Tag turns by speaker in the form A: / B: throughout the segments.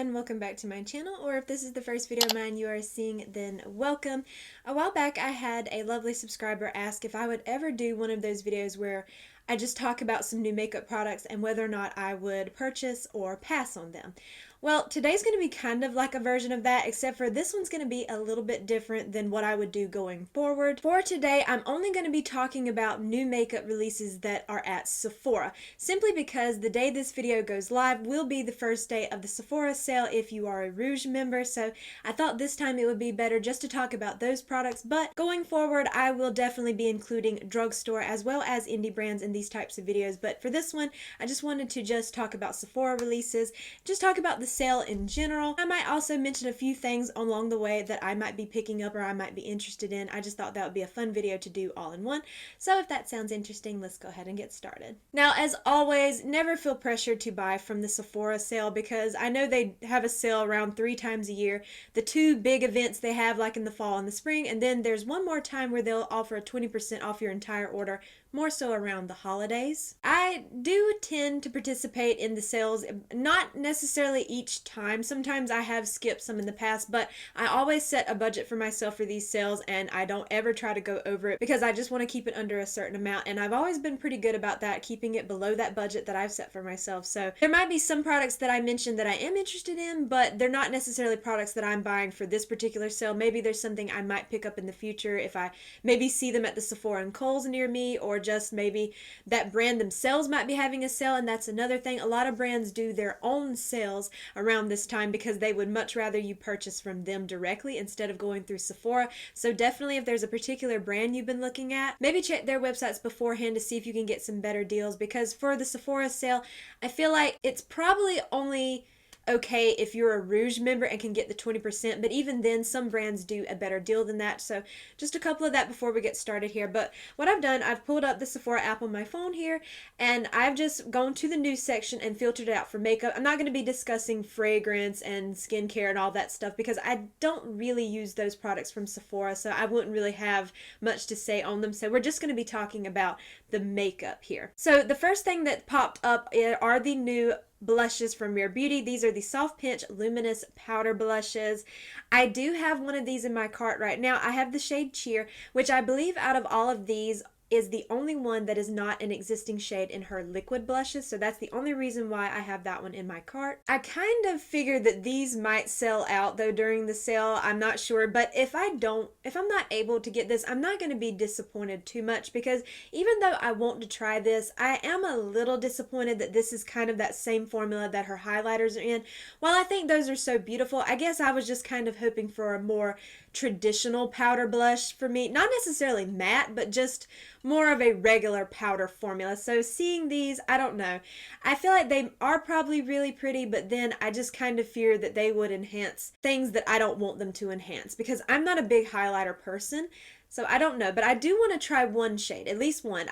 A: and welcome back to my channel, or if this is the first video of mine you are seeing, then welcome. A while back I had a lovely subscriber ask if I would ever do one of those videos where I just talk about some new makeup products and whether or not I would purchase or pass on them. Well, today's going to be kind of like a version of that, except for this one's going to be a little bit different than what I would do going forward. For today, I'm only going to be talking about new makeup releases that are at Sephora, simply because the day this video goes live will be the first day of the Sephora sale if you are a Rouge member, so I thought this time it would be better just to talk about those products, but going forward I will definitely be including drugstore as well as indie brands in these types of videos, but for this one I just wanted to just talk about Sephora releases, just talk about the sale in general. I might also mention a few things along the way that I might be picking up or I might be interested in. I just thought that would be a fun video to do all in one. So if that sounds interesting, let's go ahead and get started. Now, as always, never feel pressured to buy from the Sephora sale because I know they have a sale around 3 times a year. The 2 big events they have, like in the fall and the spring, and then there's one more time where they'll offer a 20% off your entire order, more so around the holidays. I do tend to participate in the sales, not necessarily each time. Sometimes I have skipped some in the past, but I always set a budget for myself for these sales and I don't ever try to go over it because I just want to keep it under a certain amount, and I've always been pretty good about that, keeping it below that budget that I've set for myself. So there might be some products that I mentioned that I am interested in, but they're not necessarily products that I'm buying for this particular sale. Maybe there's something I might pick up in the future if I maybe see them at the Sephora and Kohl's near me, or just maybe that brand themselves might be having a sale, and that's another thing. A lot of brands do their own sales around this time because they would much rather you purchase from them directly instead of going through Sephora. So definitely if there's a particular brand you've been looking at, maybe check their websites beforehand to see if you can get some better deals, because for the Sephora sale, I feel like it's probably only okay if you're a Rouge member and can get the 20%, but even then some brands do a better deal than that. So just a couple of that before we get started here. But what I've done, I've pulled up the Sephora app on my phone here and I've just gone to the news section and filtered it out for makeup. I'm not going to be discussing fragrance and skincare and all that stuff because I don't really use those products from Sephora, so I wouldn't really have much to say on them. So we're just going to be talking about the makeup here. So the first thing that popped up are the new blushes from Rare Beauty. These are the Soft Pinch Luminous Powder Blushes. I do have one of these in my cart right now. I have the shade Cheer, which I believe out of all of these is the only one that is not an existing shade in her liquid blushes, so that's the only reason why I have that one in my cart. I kind of figured that these might sell out though during the sale. I'm not sure, but if I'm not able to get this, I'm not going to be disappointed too much, because even though I want to try this, I am a little disappointed that this is kind of that same formula that her highlighters are in. While I think those are so beautiful, I guess I was just kind of hoping for a more traditional powder blush for me. Not necessarily matte, but just more of a regular powder formula. So seeing these, I don't know. I feel like they are probably really pretty, but then I just kind of fear that they would enhance things that I don't want them to enhance, because I'm not a big highlighter person. So I don't know, but I do want to try one shade, at least one.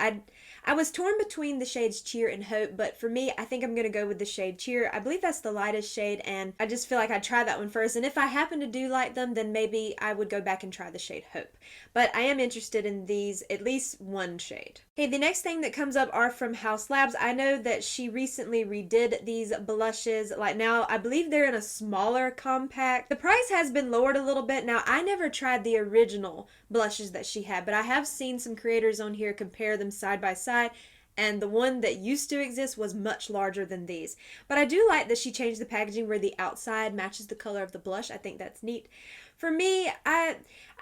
A: I was torn between the shades Cheer and Hope, but for me, I think I'm going to go with the shade Cheer. I believe that's the lightest shade, and I just feel like I'd try that one first. And if I happen to do like them, then maybe I would go back and try the shade Hope. But I am interested in these, at least one shade. Okay, the next thing that comes up are from Haus Labs. I know that she recently redid these blushes. Like now, I believe they're in a smaller compact. The price has been lowered a little bit. Now, I never tried the original blushes that she had, but I have seen some creators on here compare them side by side, and the one that used to exist was much larger than these. But I do like that she changed the packaging where the outside matches the color of the blush. I think that's neat. For me, I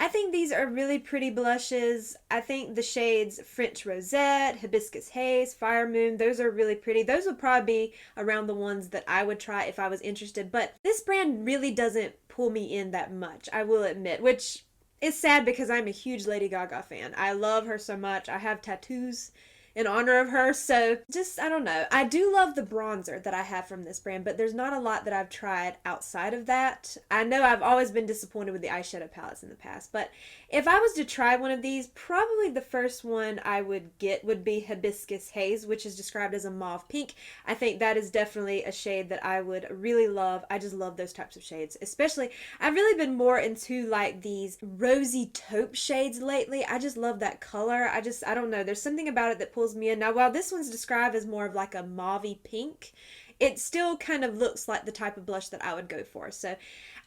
A: think these are really pretty blushes. I think the shades French Rosette, Hibiscus Haze, Fire Moon, those are really pretty. Those would probably be around the ones that I would try if I was interested. But this brand really doesn't pull me in that much, I will admit, which is sad because I'm a huge Lady Gaga fan. I love her so much. I have tattoos in honor of her, so just, I don't know. I do love the bronzer that I have from this brand, but there's not a lot that I've tried outside of that. I know I've always been disappointed with the eyeshadow palettes in the past, but if I was to try one of these, probably the first one I would get would be Hibiscus Haze, which is described as a mauve pink. I think that is definitely a shade that I would really love. I just love those types of shades. Especially, I've really been more into like these rosy taupe shades lately. I just love that color. I don't know. There's something about it that pulls me in. Now, while this one's described as more of like a mauvey pink, it still kind of looks like the type of blush that I would go for. So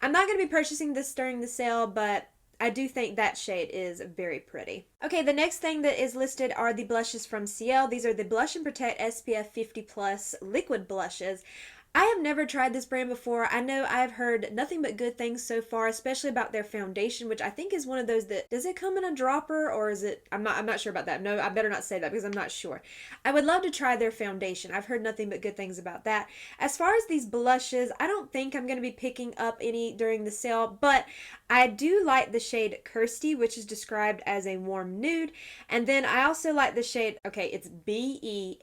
A: I'm not going to be purchasing this during the sale, but I do think that shade is very pretty. Okay, the next thing that is listed are the blushes from Ciel. These are the Blush and Protect SPF 50 Plus liquid blushes. I have never tried this brand before. I know I've heard nothing but good things so far, especially about their foundation, which I think is one of those that, does it come in a dropper or is it, I'm not sure about that. No, I better not say that because I'm not sure. I would love to try their foundation. I've heard nothing but good things about that. As far as these blushes, I don't think I'm going to be picking up any during the sale, but I do like the shade Kirsty, which is described as a warm nude. And then I also like the shade, okay, it's Behati,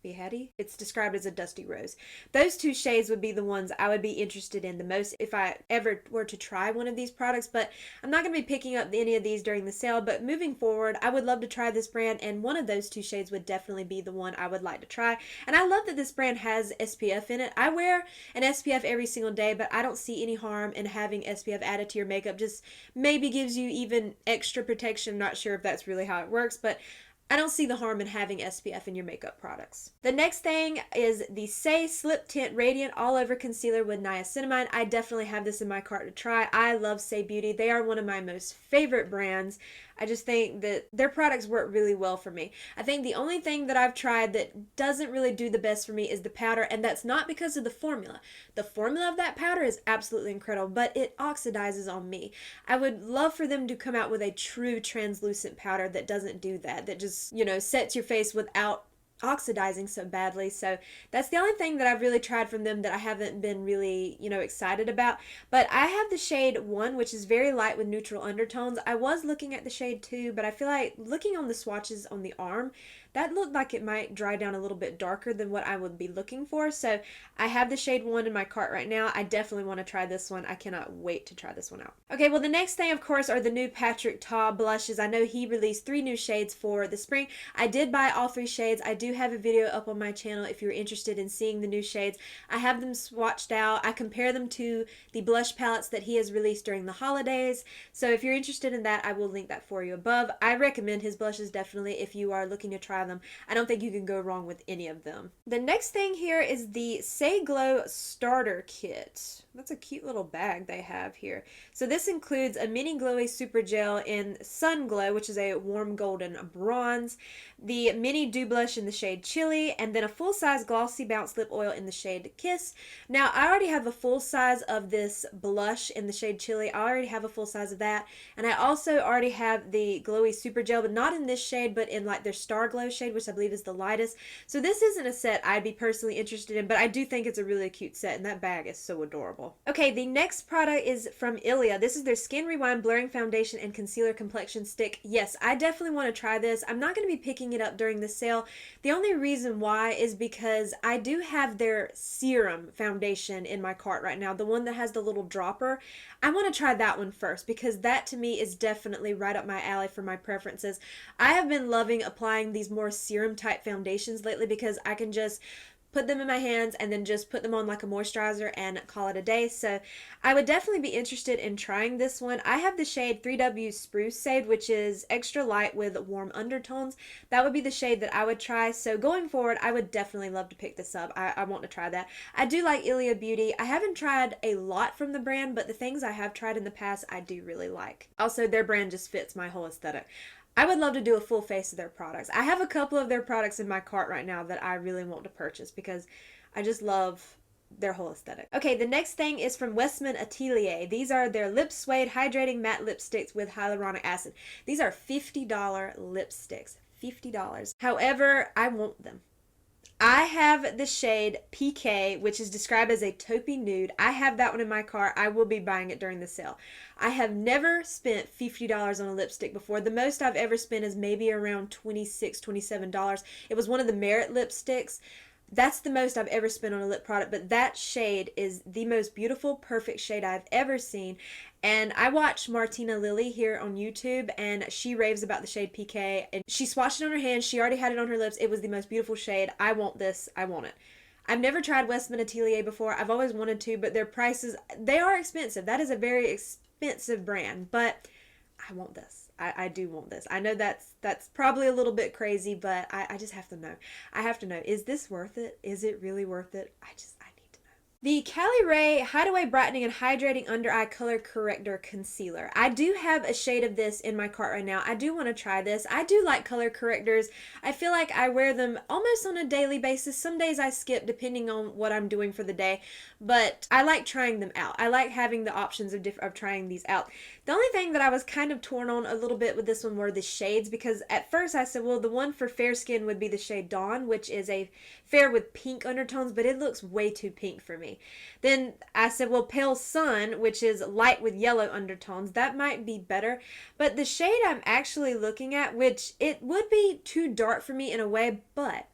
A: Behati. It's described as a dusty rose. Those two shades would be the ones I would be interested in the most if I ever were to try one of these products, but I'm not going to be picking up any of these during the sale. But moving forward, I would love to try this brand, and one of those two shades would definitely be the one I would like to try. And I love that this brand has SPF in it. I wear an SPF every single day, but I don't see any harm in having SPF added to your makeup. Just maybe gives you even extra protection. I'm not sure if that's really how it works, but I don't see the harm in having SPF in your makeup products. The next thing is the Say Slip Tint Radiant All Over Concealer with Niacinamide. I definitely have this in my cart to try. I love Say Beauty. They are one of my most favorite brands. I just think that their products work really well for me. I think the only thing that I've tried that doesn't really do the best for me is the powder, and that's not because of the formula. The formula of that powder is absolutely incredible, but it oxidizes on me. I would love for them to come out with a true translucent powder that doesn't do that, that just, sets your face without oxidizing so badly. So that's the only thing that I've really tried from them that I haven't been really, excited about. But I have the shade 1, which is very light with neutral undertones. I was looking at the shade 2, but I feel like looking on the swatches on the arm, that looked like it might dry down a little bit darker than what I would be looking for. So I have the shade 1 in my cart right now. I definitely want to try this one. I cannot wait to try this one out. Okay, well, the next thing, of course, are the new Patrick Ta blushes. I know he released 3 new shades for the spring. I did buy all 3 shades. I do have a video up on my channel if you're interested in seeing the new shades. I have them swatched out. I compare them to the blush palettes that he has released during the holidays. So if you're interested in that, I will link that for you above. I recommend his blushes definitely if you are looking to try them. I don't think you can go wrong with any of them. The next thing here is the Say Glow Starter Kit. That's a cute little bag they have here. So this includes a mini glowy super gel in Sun Glow, which is a warm golden bronze, the mini dew blush in the shade Chili, and then a full-size glossy bounce lip oil in the shade Kiss. Now, I already have a full size of this blush in the shade Chili. I already have a full size of that, and I also already have the glowy super gel, but not in this shade, but in like their Star Glow shade, which I believe is the lightest. So this isn't a set I'd be personally interested in, but I do think it's a really cute set, and that bag is so adorable. Okay, the next product is from Ilia. This is their Skin Rewind Blurring Foundation and Concealer Complexion Stick. Yes, I definitely want to try this. I'm not going to be picking it up during the sale. The only reason why is because I do have their serum foundation in my cart right now, the one that has the little dropper. I want to try that one first because that to me is definitely right up my alley for my preferences. I have been loving applying these more serum type foundations lately because I can just put them in my hands and then just put them on like a moisturizer and call it a day. So I would definitely be interested in trying this one. I have the shade 3W Spruce Shade, which is extra light with warm undertones. That would be the shade that I would try. So going forward, I would definitely love to pick this up. I want to try that. I do like Ilia Beauty. I haven't tried a lot from the brand, but the things I have tried in the past, I do really like. Also, their brand just fits my whole aesthetic. I would love to do a full face of their products. I have a couple of their products in my cart right now that I really want to purchase because I just love their whole aesthetic. Okay, the next thing is from Westman Atelier. These are their Lip Suede Hydrating Matte Lipsticks with Hyaluronic Acid. These are $50 lipsticks. $50. However, I want them. I have the shade PK, which is described as a taupey nude. I have that one in my cart. I will be buying it during the sale. I have never spent $50 on a lipstick before. The most I've ever spent is maybe around $26, $27. It was one of the Merit lipsticks. That's the most I've ever spent on a lip product, but that shade is the most beautiful, perfect shade I've ever seen. And I watched Martina Lily here on YouTube, and she raves about the shade PK, and she swatched it on her hands. She already had it on her lips. It was the most beautiful shade. I want this. I want it. I've never tried Westman Atelier before. I've always wanted to, but their prices, they are expensive. That is a very expensive brand, but I want this. I do want this. I know that's probably a little bit crazy, but I just have to know. I have to know, is this worth it? Is it really worth it? I need to know. The Cali Ray Hideaway Brightening and Hydrating Under Eye Color Corrector Concealer. I do have a shade of this in my cart right now. I do want to try this. I do like color correctors. I feel like I wear them almost on a daily basis. Some days I skip depending on what I'm doing for the day, but I like trying them out. I like having the options of trying these out. The only thing that I was kind of torn on a little bit with this one were the shades, because at first I said, well, the one for fair skin would be the shade Dawn, which is a fair with pink undertones, but it looks way too pink for me. Then I said, well, Pale Sun, which is light with yellow undertones, that might be better. But the shade I'm actually looking at, which it would be too dark for me in a way, but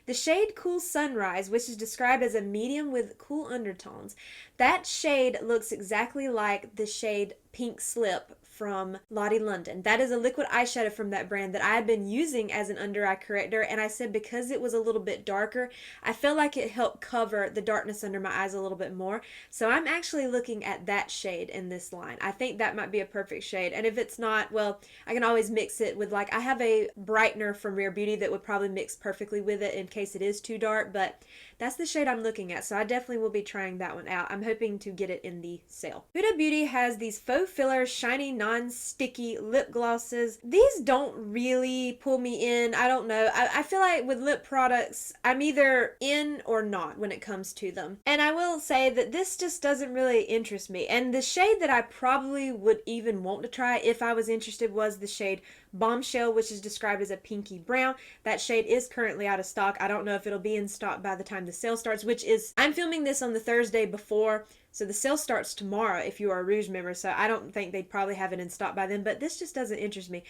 A: the shade Cool Sunrise, which is described as a medium with cool undertones, that shade looks exactly like the shade Pink Slip from Lottie London. That is a liquid eyeshadow from that brand that I had been using as an under eye corrector, and I said because it was a little bit darker, I felt like it helped cover the darkness under my eyes a little bit more. So I'm actually looking at that shade in this line. I think that might be a perfect shade, and if it's not, well, I can always mix it with, like, I have a brightener from Rare Beauty that would probably mix perfectly with it in case it is too dark, but that's the shade I'm looking at, so I definitely will be trying that one out. I'm hoping to get it in the sale. Huda Beauty has these faux filler, shiny, non-sticky lip glosses. These don't really pull me in. I don't know. I feel like with lip products, I'm either in or not when it comes to them. And I will say that this just doesn't really interest me. And the shade that I probably would even want to try if I was interested was the shade Bombshell, which is described as a pinky brown. That shade is currently out of stock. I don't know if it'll be in stock by the time the sale starts, which is, I'm filming this on the Thursday before, so the sale starts tomorrow if you are a Rouge member, so I don't think they'd probably have it in stock by then, but this just doesn't interest me.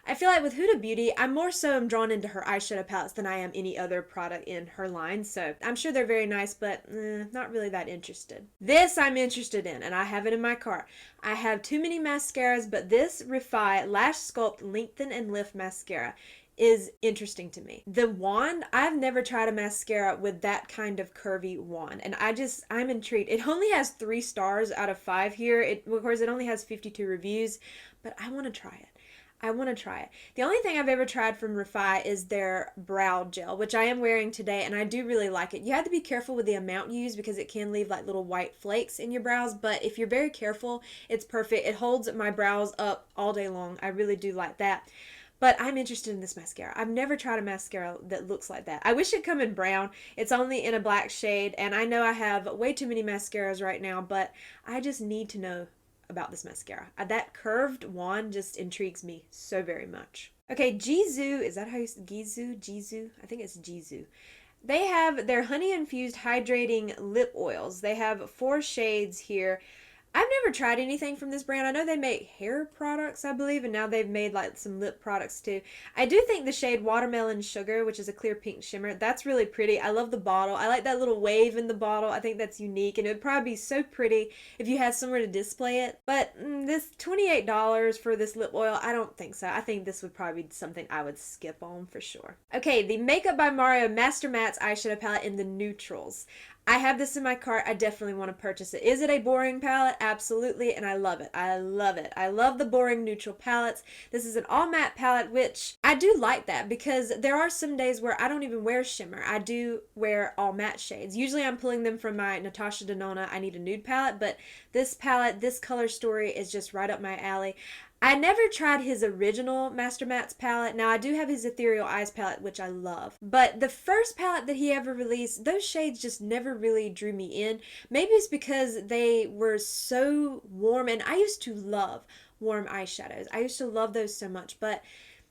A: I feel like with Huda Beauty, I'm more so drawn into her eyeshadow palettes than I am any other product in her line, so I'm sure they're very nice, but not really that interested. This I'm interested in, and I have it in my cart. I have too many mascaras, but this Refi Lash Sculpt Lengthen and Lift Mascara is interesting to me. The wand, I've never tried a mascara with that kind of curvy wand, and I'm intrigued. It only has 3 stars out of 5 here. Of course, it only has 52 reviews, but I want to try it. I want to try it. The only thing I've ever tried from Refi is their brow gel, which I am wearing today, and I do really like it. You have to be careful with the amount you use because it can leave like little white flakes in your brows, but if you're very careful, it's perfect. It holds my brows up all day long. I really do like that. But I'm interested in this mascara. I've never tried a mascara that looks like that. I wish it'd come in brown. It's only in a black shade, and I know I have way too many mascaras right now, but I just need to know about this mascara. That curved wand just intrigues me so very much. Okay, Jizu, is that how you say Jizu? I think it's Jizu. They have their honey infused hydrating lip oils. They have 4 shades here. I've never tried anything from this brand. I know they make hair products, I believe, and now they've made like some lip products too. I do think the shade Watermelon Sugar, which is a clear pink shimmer, that's really pretty. I love the bottle. I like that little wave in the bottle. I think that's unique, and it would probably be so pretty if you had somewhere to display it. But this $28 for this lip oil, I don't think so. I think this would probably be something I would skip on for sure. Okay, the Makeup by Mario Master Mattes eyeshadow palette in the neutrals. I have this in my cart. I definitely want to purchase it. Is it a boring palette? Absolutely, and I love it. I love it. I love the boring neutral palettes. This is an all matte palette, which I do like that because there are some days where I don't even wear shimmer. I do wear all matte shades. Usually I'm pulling them from my Natasha Denona I Need a Nude palette, but this palette, this color story is just right up my alley. I never tried his original Master Mattes palette. Now, I do have his Ethereal Eyes palette, which I love. But the first palette that he ever released, those shades just never really drew me in. Maybe it's because they were so warm, and I used to love warm eyeshadows. I used to love those so much, but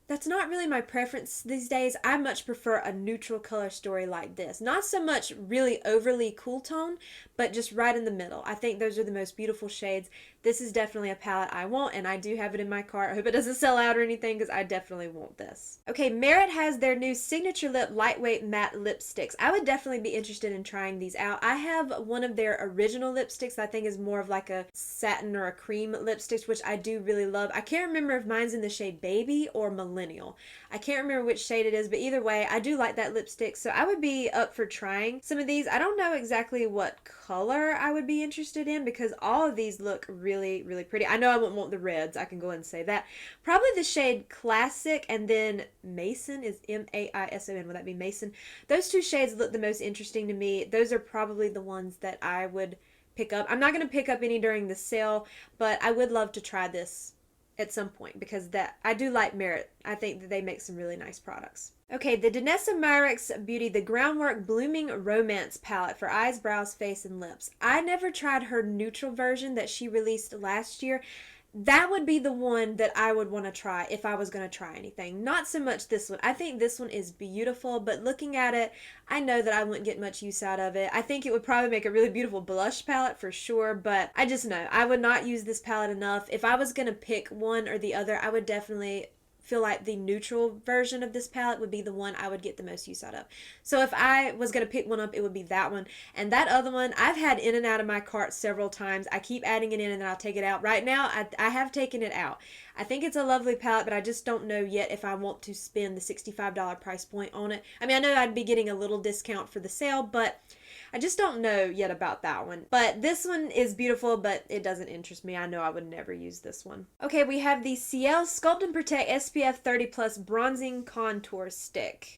A: that's not really my preference these days. I much prefer a neutral color story like this. Not so much really overly cool tone, but just right in the middle. I think those are the most beautiful shades. This is definitely a palette I want, and I do have it in my cart. I hope it doesn't sell out or anything because I definitely want this. Okay, Merit has their new Signature Lip Lightweight Matte Lipsticks. I would definitely be interested in trying these out. I have one of their original lipsticks I think is more of like a satin or a cream lipstick, which I do really love. I can't remember if mine's in the shade Baby or Millennial. I can't remember which shade it is, but either way, I do like that lipstick, so I would be up for trying some of these. I don't know exactly what color I would be interested in because all of these look really really, really pretty. I know I wouldn't want the reds. I can go ahead and say that. Probably the shade Classic and then Mason is Maison. Would that be Mason? Those two shades look the most interesting to me. Those are probably the ones that I would pick up. I'm not going to pick up any during the sale, but I would love to try this at some point because that I do like Merit. I think that they make some really nice products. Okay, the Danessa Myricks Beauty, the Groundwork Blooming Romance palette for eyes, brows, face, and lips. I never tried her neutral version that she released last year. That would be the one that I would want to try if I was going to try anything. Not so much this one. I think this one is beautiful, but looking at it, I know that I wouldn't get much use out of it. I think it would probably make a really beautiful blush palette for sure, but I just know I would not use this palette enough. If I was going to pick one or the other, I would definitely feel like the neutral version of this palette would be the one I would get the most use out of. So if I was going to pick one up, it would be that one. And that other one, I've had in and out of my cart several times. I keep adding it in and then I'll take it out. Right now, I have taken it out. I think it's a lovely palette, but I just don't know yet if I want to spend the $65 price point on it. I mean, I know I'd be getting a little discount for the sale, but I just don't know yet about that one. But this one is beautiful, but it doesn't interest me. I know I would never use this one. Okay, we have the Ciel Sculpt and Protect SPF 30 Plus Bronzing Contour Stick.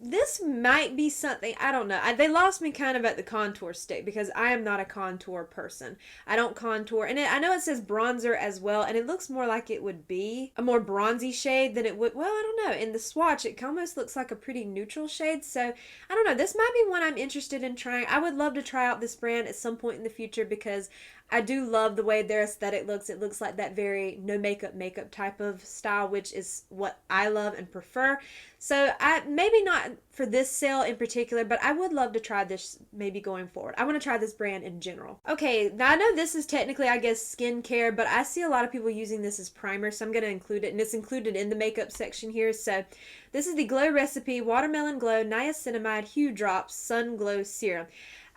A: This might be something, I don't know. They lost me kind of at the contour stick because I am not a contour person. I don't contour. And I know it says bronzer as well, and it looks more like it would be a more bronzy shade than it would, well, I don't know. In the swatch, it almost looks like a pretty neutral shade. So, I don't know. This might be one I'm interested in trying. I would love to try out this brand at some point in the future because I do love the way their aesthetic looks. It looks like that very no makeup type of style, which is what I love and prefer. So maybe not for this sale in particular, but I would love to try this maybe going forward. I want to try this brand in general. Okay, now I know this is technically, I guess, skincare, but I see a lot of people using this as primer, so I'm going to include it, and it's included in the makeup section here. So this is the Glow Recipe Watermelon Glow Niacinamide Hue Drops Sun Glow Serum.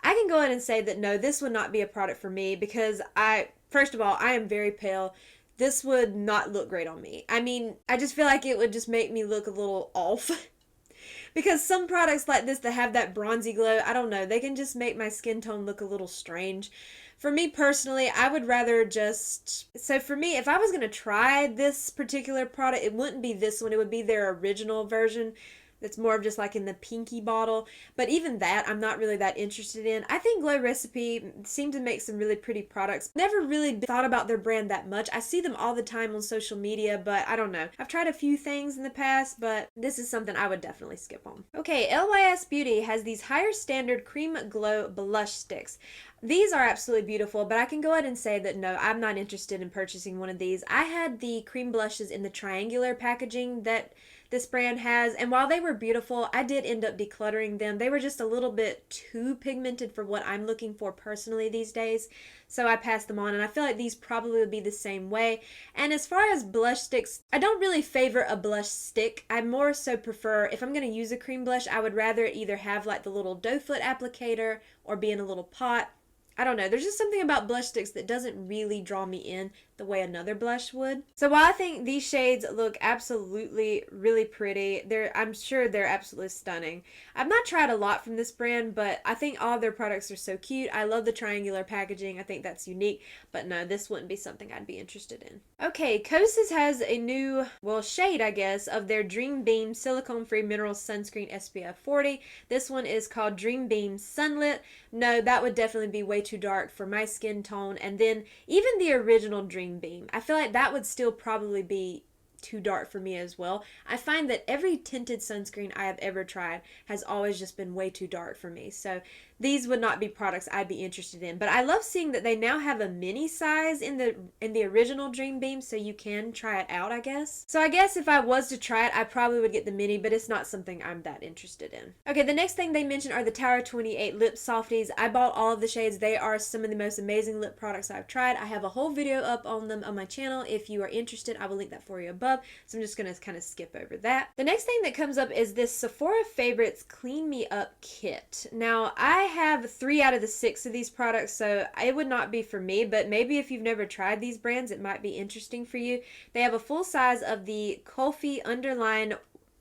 A: I can go ahead and say that no, this would not be a product for me because first of all, I am very pale. This would not look great on me. I mean, I just feel like it would just make me look a little off. Because some products like this that have that bronzy glow, I don't know, they can just make my skin tone look a little strange. For me personally, I would rather so for me, if I was going to try this particular product, it wouldn't be this one. It would be their original version. That's more of just like in the pinky bottle. But even that, I'm not really that interested in. I think Glow Recipe seemed to make some really pretty products. Never really thought about their brand that much. I see them all the time on social media, but I don't know. I've tried a few things in the past, but this is something I would definitely skip on. Okay, LYS Beauty has these Higher Standard Cream Glow Blush Sticks. These are absolutely beautiful, but I can go ahead and say that no, I'm not interested in purchasing one of these. I had the cream blushes in the triangular packaging that this brand has, and while they were beautiful, I did end up decluttering them. They were just a little bit too pigmented for what I'm looking for personally these days, so I passed them on, and I feel like these probably would be the same way. And as far as blush sticks, I don't really favor a blush stick. I more so prefer, if I'm going to use a cream blush, I would rather either have like the little doe foot applicator or be in a little pot. I don't know. There's just something about blush sticks that doesn't really draw me in the way another blush would. So while I think these shades look absolutely really pretty, I'm sure they're absolutely stunning. I've not tried a lot from this brand, but I think all their products are so cute. I love the triangular packaging. I think that's unique, but no, this wouldn't be something I'd be interested in. Okay, Kosas has a new, shade, I guess, of their Dream Beam Silicone-Free Mineral Sunscreen SPF 40. This one is called Dream Beam Sunlit. No, that would definitely be way too dark for my skin tone. And then even the original Dream Beam, I feel like that would still probably be too dark for me as well. I find that every tinted sunscreen I have ever tried has always just been way too dark for me. So these would not be products I'd be interested in. But I love seeing that they now have a mini size in the original Dream Beam, so you can try it out, I guess. So I guess if I was to try it, I probably would get the mini, but it's not something I'm that interested in. Okay, the next thing they mentioned are the Tower 28 Lip Softies. I bought all of the shades. They are some of the most amazing lip products I've tried. I have a whole video up on them on my channel. If you are interested, I will link that for you above. So I'm just going to kind of skip over that. The next thing that comes up is this Sephora Favorites Clean Me Up Kit. Now, I have 3 out of the 6 of these products, so it would not be for me, but maybe if you've never tried these brands, it might be interesting for you. They have a full size of the Kulfi Underline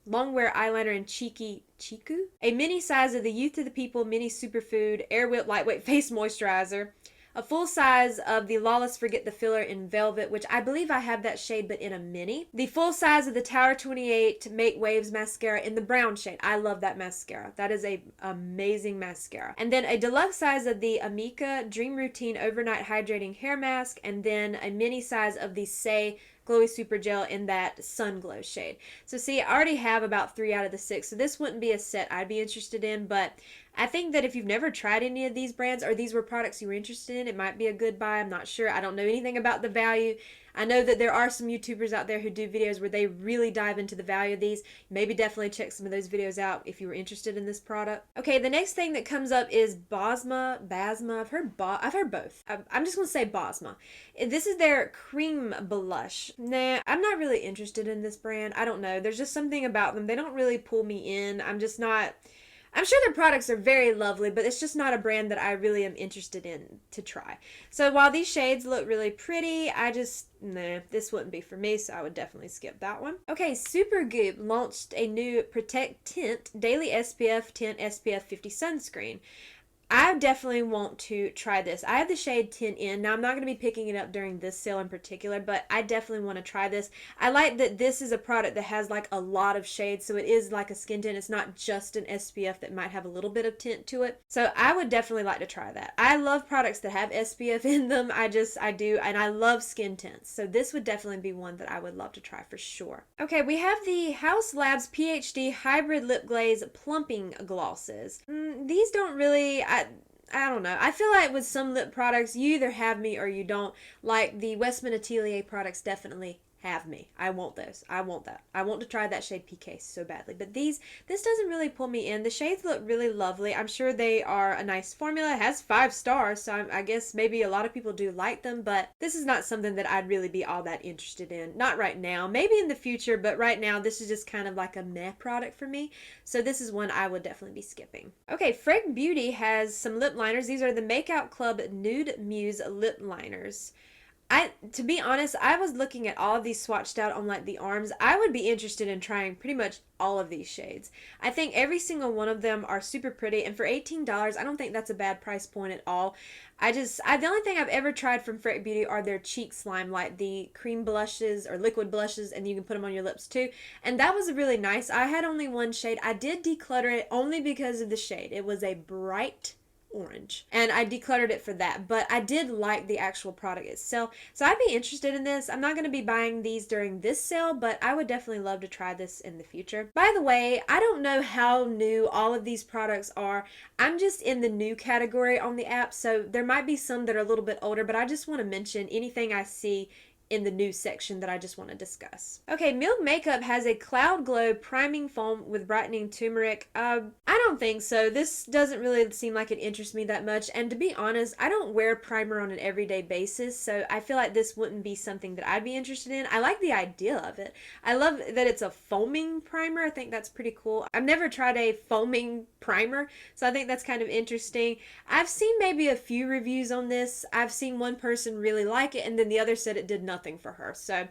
A: Longwear Eyeliner in Chiku, a mini size of the Youth to the People Mini Superfood Air Whip Lightweight Face Moisturizer, a full size of the Lawless Forget the Filler in Velvet, which I believe I have that shade but in a mini. The full size of the Tower 28 Make Waves mascara in the brown shade. I love that mascara. That is a amazing mascara. And then a deluxe size of the Amika Dream Routine Overnight Hydrating Hair Mask, and then a mini size of the Say Glowy Super Gel in that Sun Glow shade. So see, I already have about 3 out of the 6, so this wouldn't be a set I'd be interested in, but I think that if you've never tried any of these brands, or these were products you were interested in, it might be a good buy. I'm not sure. I don't know anything about the value. I know that there are some YouTubers out there who do videos where they really dive into the value of these. Maybe definitely check some of those videos out if you were interested in this product. Okay, the next thing that comes up is Basma. I've heard both. I'm just going to say Basma. This is their cream blush. Nah, I'm not really interested in this brand. I don't know. There's just something about them. They don't really pull me in. I'm just not... I'm sure their products are very lovely, but it's just not a brand that I really am interested in to try. So while these shades look really pretty, nah, this wouldn't be for me, so I would definitely skip that one. Okay, Supergoop launched a new Protect Tint Daily SPF Tint SPF 50 sunscreen. I definitely want to try this. I have the shade 10N. Now, I'm not going to be picking it up during this sale in particular, but I definitely want to try this. I like that this is a product that has like a lot of shades, so it is like a skin tint. It's not just an SPF that might have a little bit of tint to it. So I would definitely like to try that. I love products that have SPF in them. I do, and I love skin tints. So this would definitely be one that I would love to try for sure. Okay, we have the Haus Labs PhD Hybrid Lip Glaze Plumping Glosses. These don't really... I don't know. I feel like with some lip products, you either have me or you don't. Like the Westman Atelier products definitely have me. I want those. I want that. I want to try that shade PK so badly. But this doesn't really pull me in. The shades look really lovely. I'm sure they are a nice formula. It has 5 stars, so I guess maybe a lot of people do like them, but this is not something that I'd really be all that interested in. Not right now. Maybe in the future, but right now this is just kind of like a meh product for me. So this is one I would definitely be skipping. Okay, Freg Beauty has some lip liners. These are the Makeout Club Nude Muse lip liners. To be honest, I was looking at all of these swatched out on like the arms. I would be interested in trying pretty much all of these shades. I think every single one of them are super pretty, and for $18, I don't think that's a bad price point at all. The only thing I've ever tried from Freck Beauty are their cheek slime, like the cream blushes or liquid blushes, and you can put them on your lips too. And that was really nice. I had only one shade. I did declutter it only because of the shade. It was a bright orange, and I decluttered it for that, but I did like the actual product itself, so I'd be interested in this. I'm not going to be buying these during this sale, but I would definitely love to try this in the future. By the way, I don't know how new all of these products are. I'm just in the new category on the app, so there might be some that are a little bit older, but I just want to mention anything I see in the new section that I just want to discuss. Okay, Milk Makeup has a Cloud Glow Priming Foam with Brightening Turmeric. I don't think so. This doesn't really seem like it interests me that much, and to be honest, I don't wear primer on an everyday basis, so I feel like this wouldn't be something that I'd be interested in. I like the idea of it. I love that it's a foaming primer. I think that's pretty cool. I've never tried a foaming primer, so I think that's kind of interesting. I've seen maybe a few reviews on this. I've seen one person really like it, and then the other said it did nothing for her. So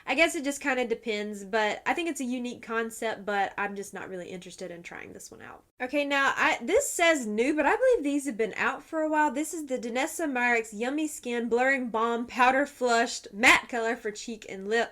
A: I guess it just kind of depends, but I think it's a unique concept, but I'm just not really interested in trying this one out. Okay, now this says new, but I believe these have been out for a while. This is the Danessa Myricks Yummy Skin Blurring Balm Powder Flushed Matte Color for Cheek and Lip.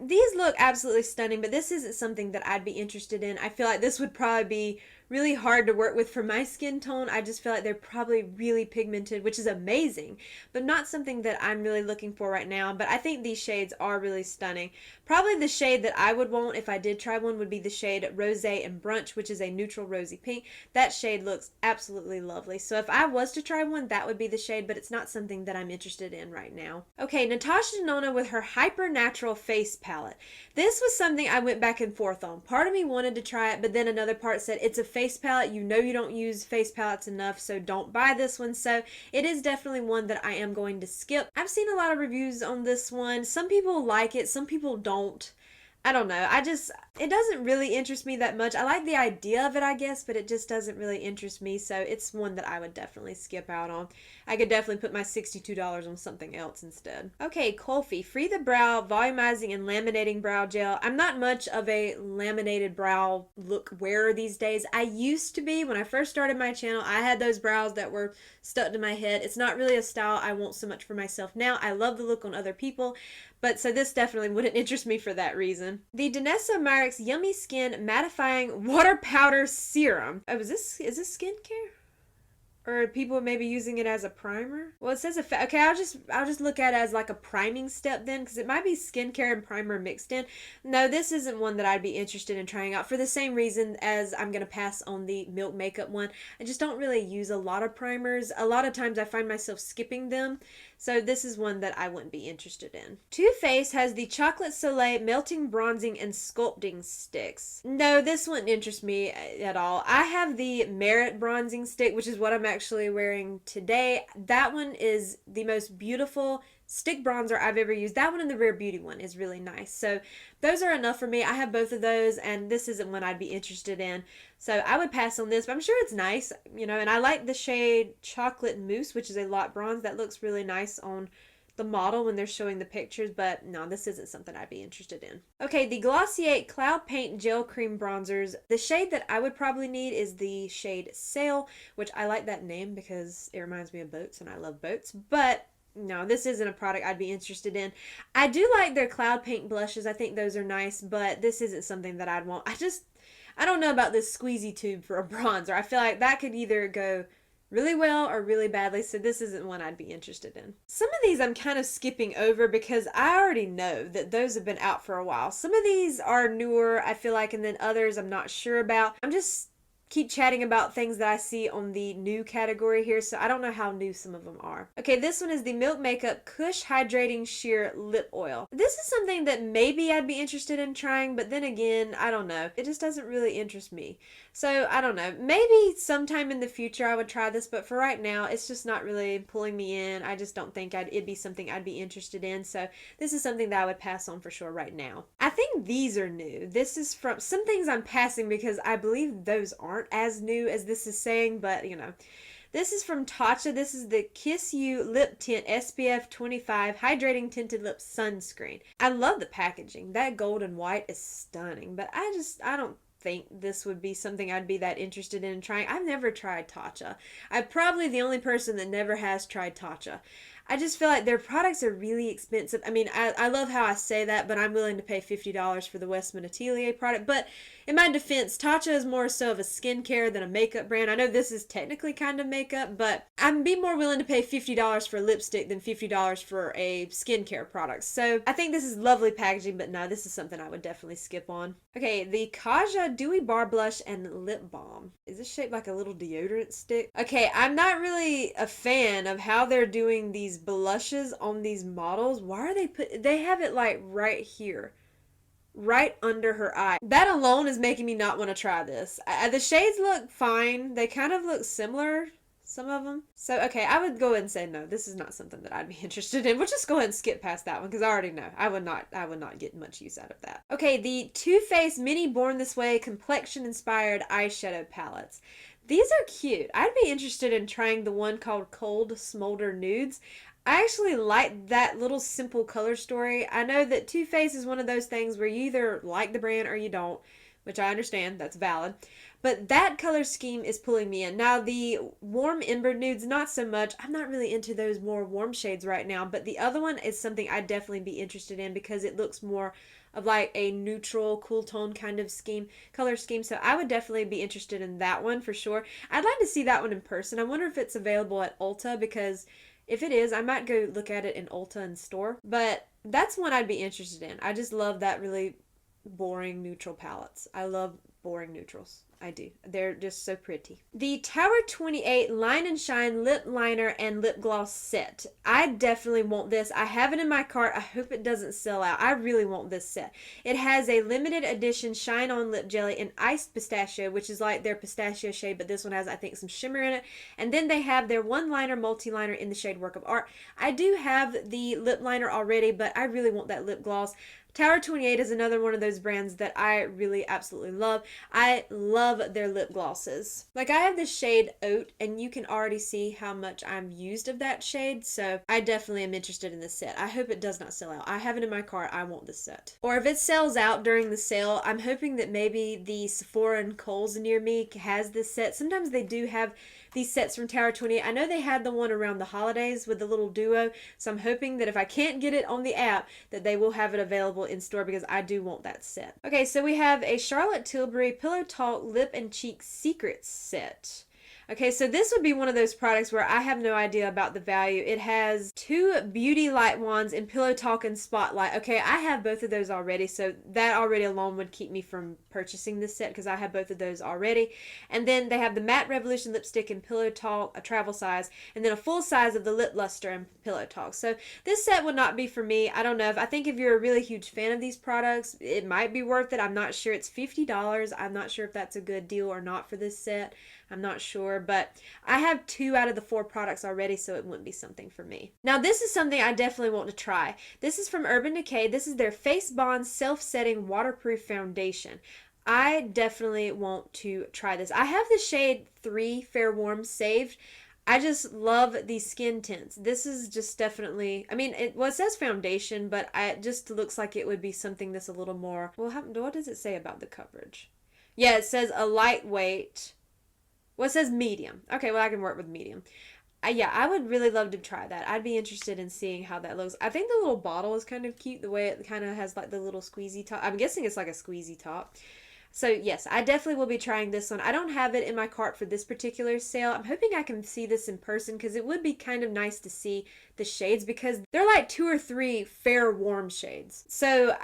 A: These look absolutely stunning, but this isn't something that I'd be interested in. I feel like this would probably be really hard to work with for my skin tone. I just feel like they're probably really pigmented, which is amazing, but not something that I'm really looking for right now. But I think these shades are really stunning. Probably the shade that I would want if I did try one would be the shade Rosé and Brunch, which is a neutral rosy pink. That shade looks absolutely lovely. So if I was to try one, that would be the shade, but it's not something that I'm interested in right now. Okay, Natasha Denona with her Hyper Natural Face Palette. This was something I went back and forth on. Part of me wanted to try it, but then another part said it's a face palette. You know you don't use face palettes enough, so don't buy this one. So it is definitely one that I am going to skip. I've seen a lot of reviews on this one. Some people like it, some people don't. I don't know. It doesn't really interest me that much. I like the idea of it, I guess, but it just doesn't really interest me. So it's one that I would definitely skip out on. I could definitely put my $62 on something else instead. Okay, Colfi, Free the Brow Volumizing and Laminating Brow Gel. I'm not much of a laminated brow look wearer these days. I used to be. When I first started my channel, I had those brows that were stuck to my head. It's not really a style I want so much for myself now. I love the look on other people, but so this definitely wouldn't interest me for that reason. The Danessa Myricks Yummy Skin Mattifying Water Powder Serum. Oh, is this skincare? Or people maybe using it as a primer? Well, it says okay, I'll just look at it as like a priming step then, because it might be skincare and primer mixed in. No, this isn't one that I'd be interested in trying out for the same reason as I'm going to pass on the Milk Makeup one. I just don't really use a lot of primers. A lot of times I find myself skipping them. So this is one that I wouldn't be interested in. Too Faced has the Chocolate Soleil Melting Bronzing and Sculpting Sticks. No, this wouldn't interest me at all. I have the Merit Bronzing Stick, which is what I'm actually wearing today. That one is the most beautiful stick bronzer I've ever used. That one and the Rare Beauty one is really nice. So those are enough for me. I have both of those, and this isn't one I'd be interested in. So I would pass on this, but I'm sure it's nice, you know, and I like the shade Chocolate Mousse, which is a lot bronze. That looks really nice on the model when they're showing the pictures, but no, this isn't something I'd be interested in. Okay, the Glossier Cloud Paint Gel Cream Bronzers. The shade that I would probably need is the shade Sail, which I like that name because it reminds me of boats, and I love boats, but no, this isn't a product I'd be interested in. I do like their cloud paint blushes. I think those are nice, but this isn't something that I'd want. I don't know about this squeezy tube for a bronzer. I feel like that could either go really well or really badly, so this isn't one I'd be interested in. Some of these I'm kind of skipping over because I already know that those have been out for a while. Some of these are newer, I feel like, and then others I'm not sure about. I'm just keep chatting about things that I see on the new category here, so I don't know how new some of them are. Okay, this one is the Milk Makeup Kush Hydrating Sheer Lip Oil. This is something that maybe I'd be interested in trying, but then again, I don't know. It just doesn't really interest me. So, I don't know. Maybe sometime in the future I would try this, but for right now, it's just not really pulling me in. I just don't think it'd be something I'd be interested in, so this is something that I would pass on for sure right now. I think these are new. This is from some things I'm passing because I believe those aren't as new as this is saying, but you know. This is from Tatcha. This is the Kiss You Lip Tint SPF 25 Hydrating Tinted Lip Sunscreen. I love the packaging. That gold and white is stunning, but I don't think this would be something I'd be that interested in trying. I've never tried Tatcha. I'm probably the only person that never has tried Tatcha. I just feel like their products are really expensive. I mean, I love how I say that, but I'm willing to pay $50 for the Westman Atelier product. But in my defense, Tatcha is more so of a skincare than a makeup brand. I know this is technically kind of makeup, but I'd be more willing to pay $50 for lipstick than $50 for a skincare product. So I think this is lovely packaging, but no, this is something I would definitely skip on. Okay, the Kaja Dewy Bar Blush and Lip Balm. Is this shaped like a little deodorant stick? Okay, I'm not really a fan of how they're doing these blushes on these models. Why are they have it like right here, right under her eye. That alone is making me not want to try this. The shades look fine. They kind of look similar, some of them. So okay, I would go ahead and say no, this is not something that I'd be interested in. We'll just go ahead and skip past that one because I already know I would not get much use out of that. Okay, the Too Faced Mini Born This Way complexion inspired eyeshadow palettes. These are cute. I'd be interested in trying the one called Cold Smolder Nudes. I actually like that little simple color story. I know that Too Faced is one of those things where you either like the brand or you don't, which I understand, that's valid. But that color scheme is pulling me in. Now, the Warm Ember Nudes, not so much. I'm not really into those more warm shades right now, but the other one is something I'd definitely be interested in because it looks more of like a neutral, cool tone kind of color scheme. So I would definitely be interested in that one for sure. I'd like to see that one in person. I wonder if it's available at Ulta because if it is, I might go look at it in Ulta and store. But that's one I'd be interested in. I just love that really boring neutral palettes. I love boring neutrals. I do. They're just so pretty. The Tower 28 Line and Shine Lip Liner and Lip Gloss Set. I definitely want this. I have it in my cart. I hope it doesn't sell out. I really want this set. It has a limited edition Shine On Lip Jelly and Iced Pistachio, which is like their pistachio shade, but this one has, I think, some shimmer in it. And then they have their one liner multi-liner in the shade Work of Art. I do have the lip liner already, but I really want that lip gloss. Tower 28 is another one of those brands that I really absolutely love. I love their lip glosses. Like, I have this shade Oat, and you can already see how much I'm used of that shade, so I definitely am interested in this set. I hope it does not sell out. I have it in my cart. I want this set. Or if it sells out during the sale, I'm hoping that maybe the Sephora and Kohl's near me has this set. Sometimes they do have these sets from Tower 28. I know they had the one around the holidays with the little duo, so I'm hoping that if I can't get it on the app, that they will have it available in store because I do want that set. Okay, so we have a Charlotte Tilbury Pillow Talk Lip and Cheek Secrets set. Okay, so this would be one of those products where I have no idea about the value. It has 2 beauty light wands in Pillow Talk and Spotlight. Okay, I have both of those already, so that already alone would keep me from purchasing this set because I have both of those already. And then they have the Matte Revolution lipstick in Pillow Talk, a travel size, and then a full size of the Lip Luster in Pillow Talk. So this set would not be for me. I don't know. I think if you're a really huge fan of these products, it might be worth it. I'm not sure. It's $50. I'm not sure if that's a good deal or not for this set. I'm not sure, but I have 2 out of the 4 products already, so it wouldn't be something for me. Now, this is something I definitely want to try. This is from Urban Decay. This is their Face Bond Self-Setting Waterproof Foundation. I definitely want to try this. I have the shade 3 Fair Warm saved. I just love these skin tints. This is just definitely, I mean, it says foundation, but it just looks like it would be something that's a little more, well, what does it say about the coverage? Yeah, it says a lightweight. Well, it says medium. Okay, well, I can work with medium. Yeah, I would really love to try that. I'd be interested in seeing how that looks. I think the little bottle is kind of cute, the way it kind of has like the little squeezy top. I'm guessing it's like a squeezy top. So yes, I definitely will be trying this one. I don't have it in my cart for this particular sale. I'm hoping I can see this in person because it would be kind of nice to see the shades because they're like 2 or 3 fair warm shades. So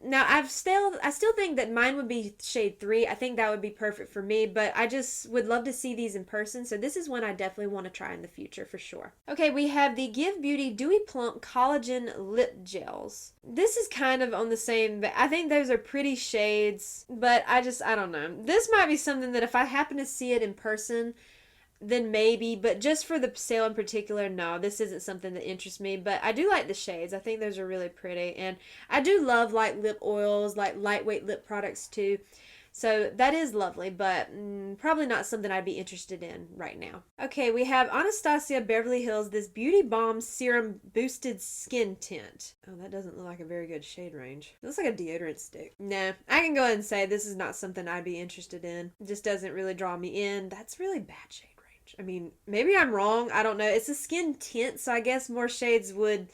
A: now I still think that mine would be shade 3. I think that would be perfect for me, but I just would love to see these in person. So this is one I definitely want to try in the future for sure. Okay, we have the Give Beauty Dewy Plump Collagen Lip Gels. This is kind of on the same, I think those are pretty shades, but I don't know. This might be something that if I happen to see it in person, then maybe, but just for the sale in particular, no, this isn't something that interests me, but I do like the shades. I think those are really pretty, and I do love like lip oils, like lightweight lip products too. So that is lovely, but probably not something I'd be interested in right now. Okay, we have Anastasia Beverly Hills, this Beauty Balm Serum Boosted Skin Tint. Oh, that doesn't look like a very good shade range. It looks like a deodorant stick. Nah, I can go ahead and say this is not something I'd be interested in. It just doesn't really draw me in. That's really bad shade. I mean, maybe I'm wrong. I don't know. It's a skin tint, so I guess more shades would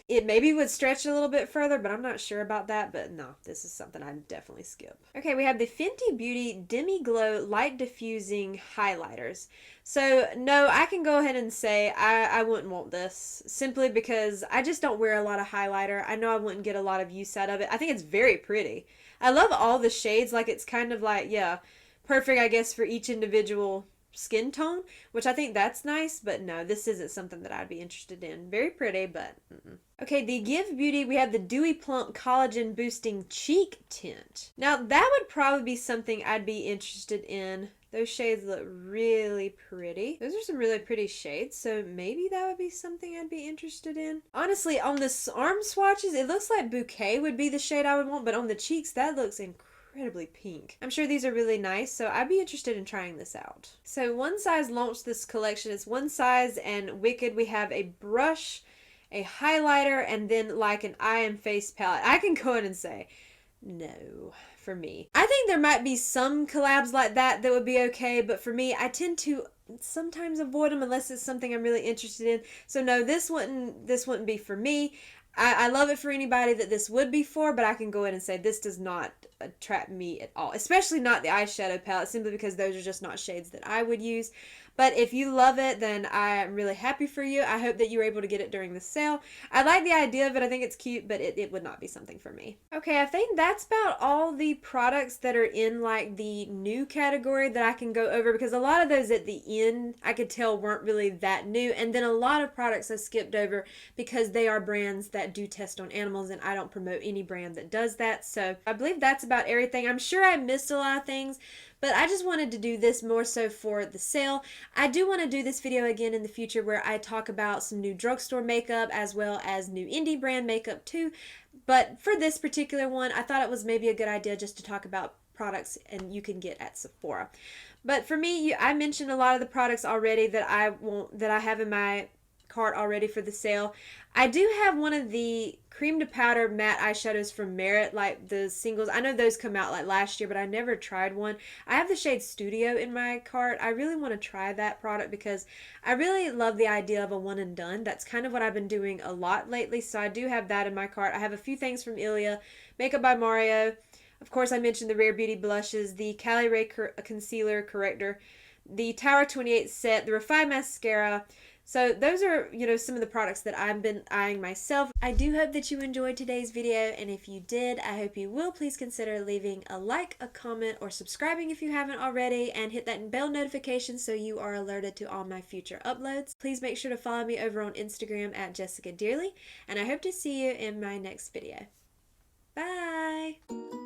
A: stretch a little bit further, but I'm not sure about that. But no, this is something I'd definitely skip. Okay, we have the Fenty Beauty Demi Glow Light Diffusing Highlighters. So no, I can go ahead and say I wouldn't want this simply because I just don't wear a lot of highlighter. I know I wouldn't get a lot of use out of it. I think it's very pretty. I love all the shades. Like, it's kind of like, yeah, perfect, I guess, for each individual skin tone, which I think that's nice, but no, this isn't something that I'd be interested in. Very pretty, but Okay, the Give Beauty, we have the Dewy Plump Collagen Boosting Cheek Tint. Now, that would probably be something I'd be interested in. Those shades look really pretty. Those are some really pretty shades, so maybe that would be something I'd be interested in. Honestly, on the arm swatches, it looks like Bouquet would be the shade I would want, but on the cheeks, that looks incredibly pink. I'm sure these are really nice, so I'd be interested in trying this out. So One Size launched this collection. It's One Size and Wicked. We have a brush, a highlighter, and then like an eye and face palette. I can go ahead and say no for me. I think there might be some collabs like that would be okay, but for me, I tend to sometimes avoid them unless it's something I'm really interested in. So no, this wouldn't be for me. I love it for anybody that this would be for, but I can go ahead and say this does not attract me at all, especially not the eyeshadow palette, simply because those are just not shades that I would use. But if you love it, then I'm really happy for you. I hope that you were able to get it during the sale. I like the idea of it. I think it's cute, but it would not be something for me. Okay, I think that's about all the products that are in like the new category that I can go over, because a lot of those at the end I could tell weren't really that new, and then a lot of products I skipped over because they are brands that do test on animals, and I don't promote any brand that does that. So I believe that's about everything. I'm sure I missed a lot of things, but I just wanted to do this more so for the sale. I do want to do this video again in the future where I talk about some new drugstore makeup as well as new indie brand makeup too. But for this particular one, I thought it was maybe a good idea just to talk about products and you can get at Sephora. But for me, I mentioned a lot of the products already that I have in my cart already for the sale. I do have one of the cream to powder matte eyeshadows from Merit, like the singles. I know those come out like last year, but I never tried one. I have the shade Studio in my cart. I really want to try that product because I really love the idea of a one and done. That's kind of what I've been doing a lot lately, so I do have that in my cart. I have a few things from Ilia, Makeup by Mario. Of course, I mentioned the Rare Beauty blushes, the Cali Ray concealer corrector, the Tower 28 set, the Refined mascara. So those are, some of the products that I've been eyeing myself. I do hope that you enjoyed today's video, and if you did, I hope you will please consider leaving a like, a comment, or subscribing if you haven't already, and hit that bell notification so you are alerted to all my future uploads. Please make sure to follow me over on Instagram at Jessica Dearly, and I hope to see you in my next video. Bye!